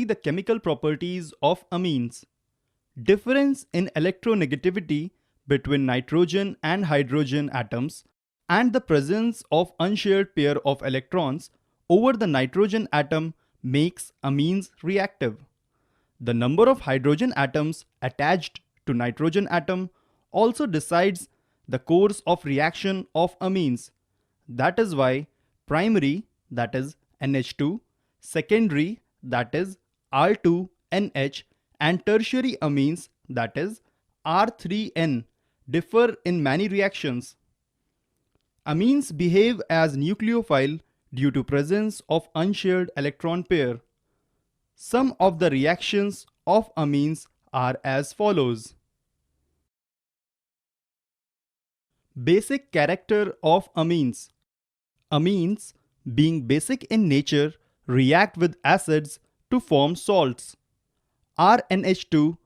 the chemical properties of amines. Difference in electronegativity between nitrogen and hydrogen atoms and the presence of unshared pair of electrons over the nitrogen atom makes amines reactive. The number of hydrogen atoms attached to nitrogen atom also decides the course of reaction of amines. That is why primary, that is NH2, secondary, that is R2NH, and tertiary amines, that is R3N, differ in many reactions. Amines behave as nucleophile due to presence of unshared electron pair. Some of the reactions of amines are as follows. Basic character of amines. Amines, being basic in nature, react with acids to form salts. RNH2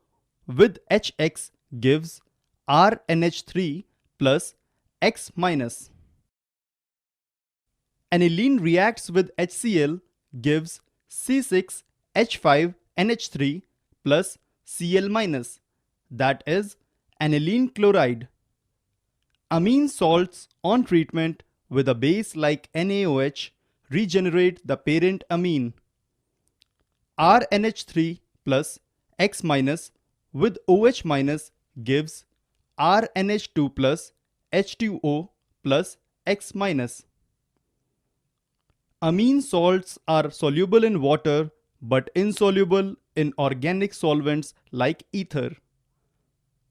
with HX gives RNH3 plus X minus. Aniline reacts with HCl gives C6H5NH3 plus Cl minus, that is aniline chloride. Amine salts on treatment with a base like NaOH regenerate the parent amine. RNH3 plus X minus with OH minus gives RNH2 plus H2O plus X minus. Amine salts are soluble in water but insoluble in organic solvents like ether.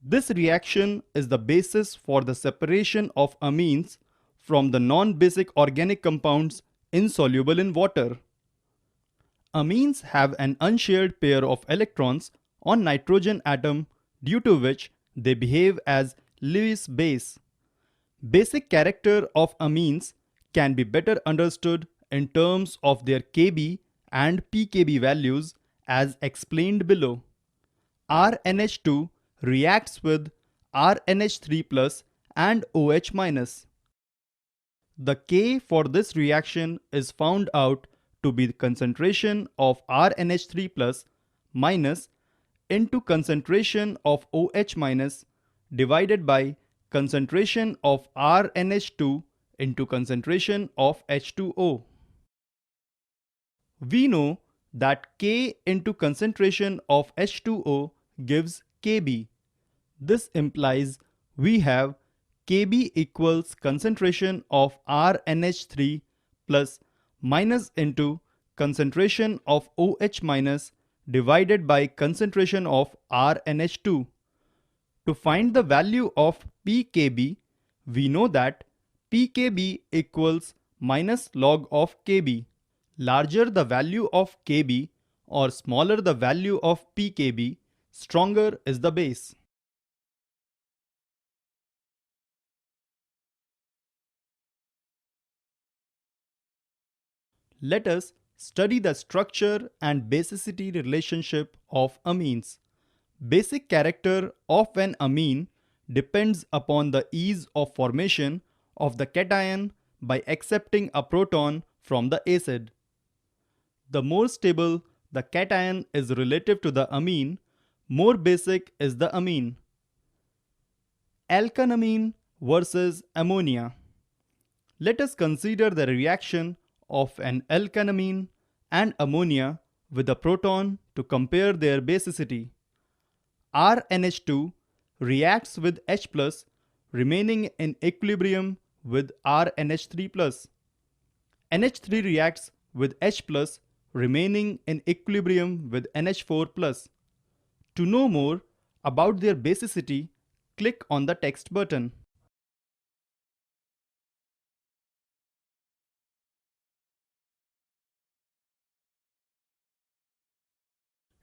This reaction is the basis for the separation of amines from the non-basic organic compounds insoluble in water. Amines have an unshared pair of electrons on nitrogen atom, due to which they behave as Lewis base. Basic character of amines can be better understood in terms of their Kb and pKb values as explained below. RNH2 reacts with RNH3 plus and OH minus. The K for this reaction is found out to be the concentration of RNH3 plus minus into concentration of OH minus divided by concentration of RNH2 into concentration of H2O. We know that K into concentration of H2O gives Kb. This implies we have Kb equals concentration of RNH3 plus minus into concentration of OH minus divided by concentration of RNH2. To find the value of pKb, we know that pKb equals minus log of Kb. Larger the value of Kb or smaller the value of pKb, stronger is the base. Let us study the structure and basicity relationship of amines. Basic character of an amine depends upon the ease of formation of the cation by accepting a proton from the acid. The more stable the cation is relative to the amine, more basic is the amine. Alkanamine versus ammonia. Let us consider the reaction of an alkanamine and ammonia with a proton to compare their basicity. RNH2 reacts with H+, remaining in equilibrium with RNH3+. NH3 reacts with H+, remaining in equilibrium with NH4+. To know more about their basicity, click on the text button.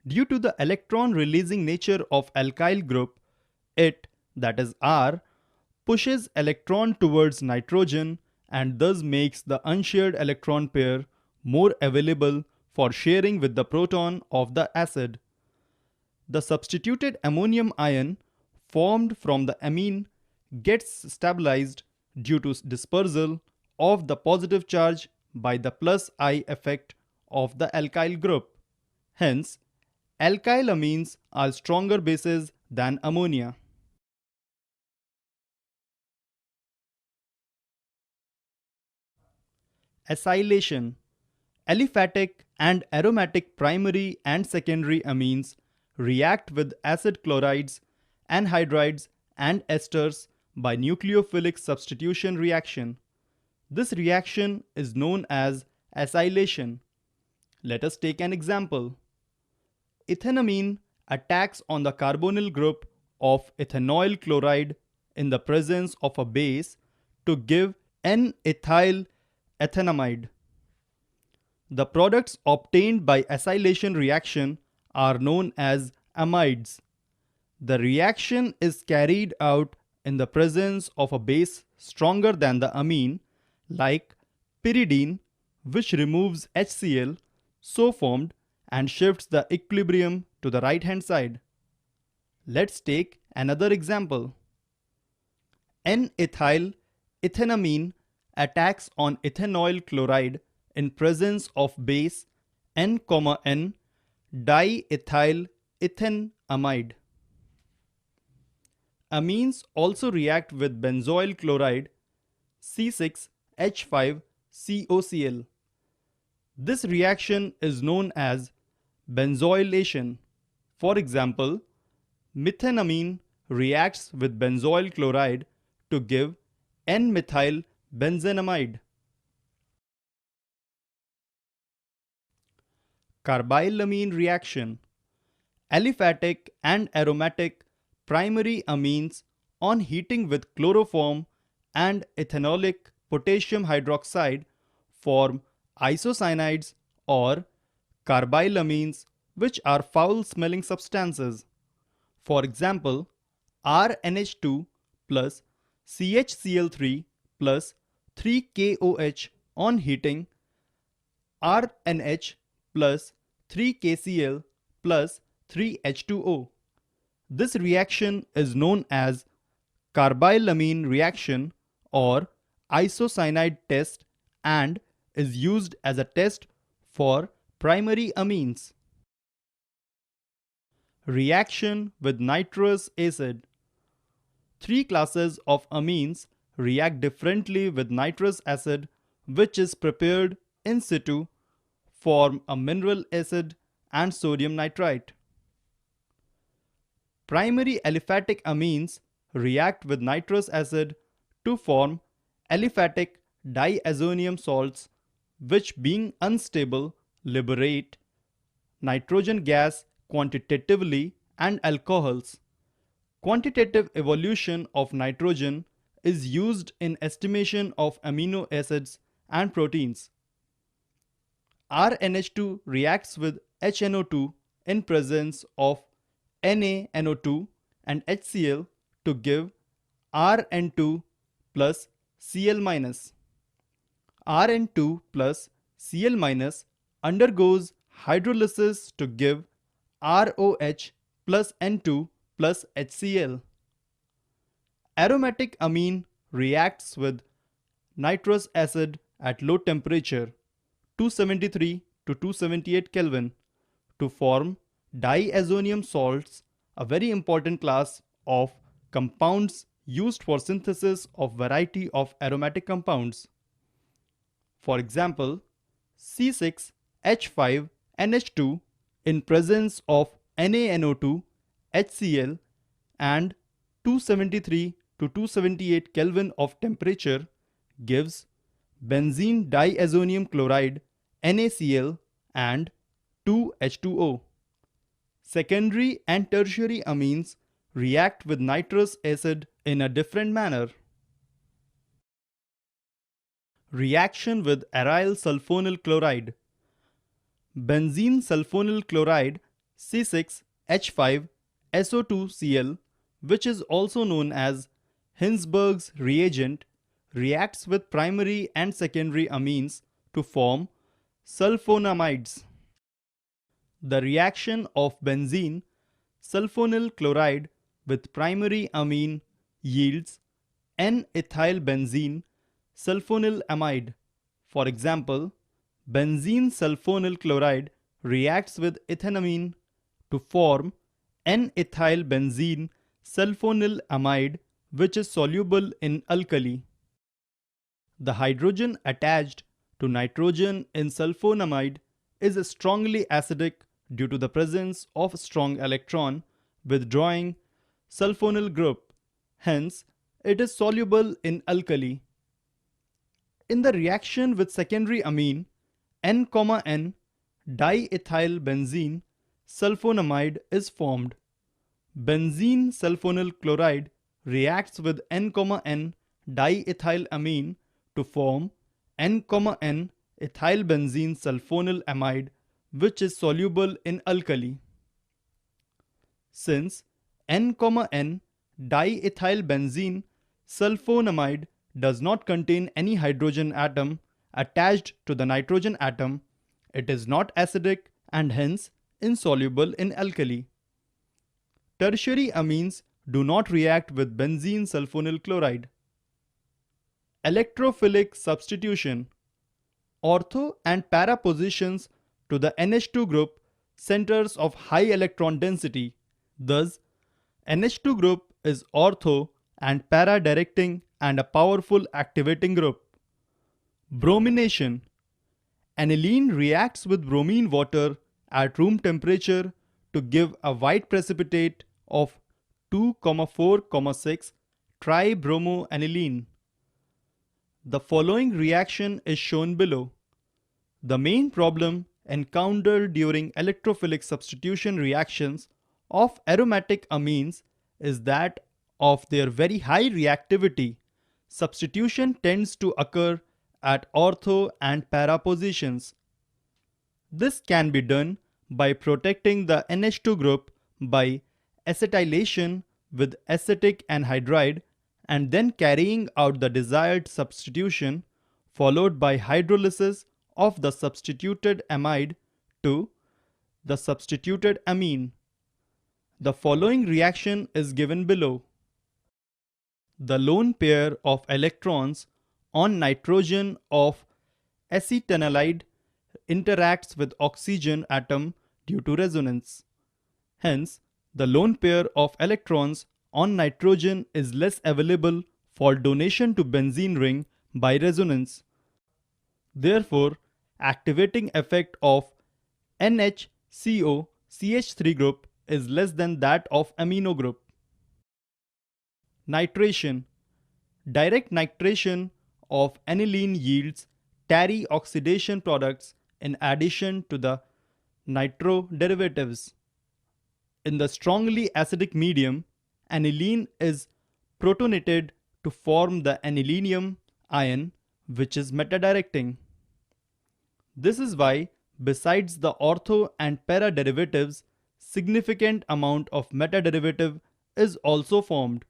Due to the electron releasing nature of alkyl group, it, that is R, pushes electron towards nitrogen and thus makes the unshared electron pair more available for sharing with the proton of the acid. The substituted ammonium ion formed from the amine gets stabilized due to dispersal of the positive charge by the plus I effect of the alkyl group. Hence, alkylamines are stronger bases than ammonia. Acylation. Aliphatic and aromatic primary and secondary amines react with acid chlorides, anhydrides, and esters by nucleophilic substitution reaction. This reaction is known as acylation. Let us take an example. Ethanamine attacks on the carbonyl group of ethanoyl chloride in the presence of a base to give N-ethyl ethanamide. The products obtained by acylation reaction are known as amides. The reaction is carried out in the presence of a base stronger than the amine, like pyridine, which removes HCl so formed and shifts the equilibrium to the right hand side. Let's take another example. N-ethyl ethanamine attacks on ethanoyl chloride in presence of base N, diethyl ethanamide. Amines also react with benzoyl chloride C6H5COCl. This reaction is known as benzoylation. For example, methenamine reacts with benzoyl chloride to give N-methyl benzenamide. Carbylamine reaction. Aliphatic and aromatic primary amines on heating with chloroform and ethanolic potassium hydroxide form isocyanides or carbylamines, which are foul-smelling substances. For example, RNH2 plus CHCl3 plus 3KOH on heating, RNH plus 3KCl plus 3H2O. This reaction is known as carbylamine reaction or isocyanide test and is used as a test for primary amines. Reaction with nitrous acid. Three classes of amines react differently with nitrous acid, which is prepared in situ, form a mineral acid and sodium nitrite. Primary aliphatic amines react with nitrous acid to form aliphatic diazonium salts, which being unstable liberate nitrogen gas quantitatively and alcohols. Quantitative evolution of nitrogen is used in estimation of amino acids and proteins. RNH2 reacts with HNO2 in presence of NaNO2 and HCl to give Rn2 plus Cl minus. Rn2 plus Cl minus undergoes hydrolysis to give ROH plus N2 plus HCl. Aromatic amine reacts with nitrous acid at low temperature 273 to 278 Kelvin to form diazonium salts, a very important class of compounds used for synthesis of variety of aromatic compounds. For example, C6H5NH2 in presence of NaNO2, HCl and 273 to 278 Kelvin of temperature gives benzene diazonium chloride NaCl and 2H2O. Secondary and tertiary amines react with nitrous acid in a different manner. Reaction with aryl sulfonyl chloride. Benzene sulfonyl chloride C6H5SO2Cl, which is also known as Hinsberg's reagent, reacts with primary and secondary amines to form sulfonamides. The reaction of benzene sulfonyl chloride with primary amine yields N-ethylbenzene sulfonyl amide. For example, benzene sulfonyl chloride reacts with ethanamine to form N-ethylbenzene sulfonyl amide, which is soluble in alkali. The hydrogen attached to nitrogen in sulfonamide is strongly acidic due to the presence of strong electron withdrawing sulfonyl group. Hence, it is soluble in alkali. In the reaction with secondary amine, N, diethylbenzene sulfonamide is formed. Benzene sulfonyl chloride reacts with N, diethylamine to form N, ethylbenzene sulfonyl amide, which is soluble in alkali. Since N, diethylbenzene sulfonamide does not contain any hydrogen atom attached to the nitrogen atom, it is not acidic and hence insoluble in alkali. Tertiary amines do not react with benzene sulfonyl chloride. Electrophilic substitution. Ortho and para positions to the NH2 group centers of high electron density. Thus, NH2 group is ortho and para directing and a powerful activating group. Bromination. Aniline reacts with bromine water at room temperature to give a white precipitate of 2,4,6 tribromoaniline. The following reaction is shown below. The main problem encountered during electrophilic substitution reactions of aromatic amines is that of their very high reactivity. Substitution tends to occur at ortho and para positions. This can be done by protecting the NH2 group by acetylation with acetic anhydride and then carrying out the desired substitution, followed by hydrolysis of the substituted amide to the substituted amine. The following reaction is given below. The lone pair of electrons on nitrogen of acetanilide interacts with oxygen atom due to resonance. Hence, the lone pair of electrons on nitrogen is less available for donation to benzene ring by resonance. Therefore, activating effect of NHCO CH3 group is less than that of amino group. Nitration. Direct nitration of aniline yields tarry oxidation products in addition to the nitro derivatives. In the strongly acidic medium, aniline is protonated to form the anilinium ion, which is metadirecting. This is why, besides the ortho and para derivatives, significant amount of metaderivative is also formed.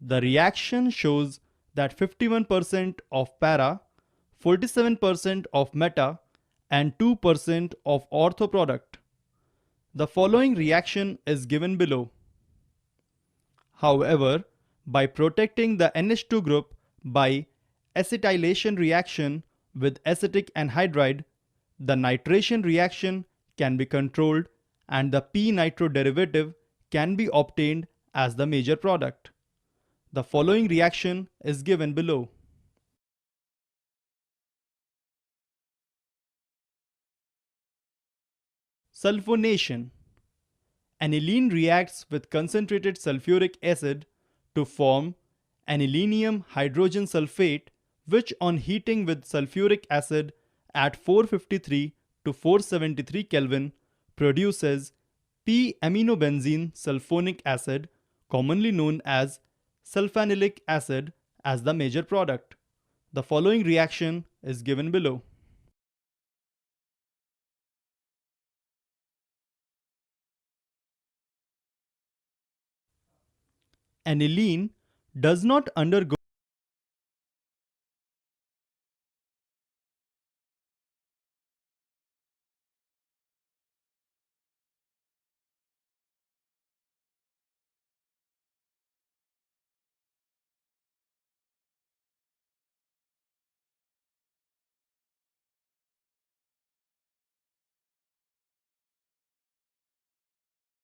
The reaction shows that 51% of para, 47% of meta, and 2% of ortho product. The following reaction is given below. However, by protecting the NH2 group by acetylation reaction with acetic anhydride, the nitration reaction can be controlled and the p-nitro derivative can be obtained as the major product. The following reaction is given below. Sulfonation. Aniline reacts with concentrated sulfuric acid to form anilinium hydrogen sulfate, which on heating with sulfuric acid at 453 to 473 Kelvin produces p-aminobenzene sulfonic acid, commonly known as sulfanilic acid, as the major product. The following reaction is given below. Aniline does not undergo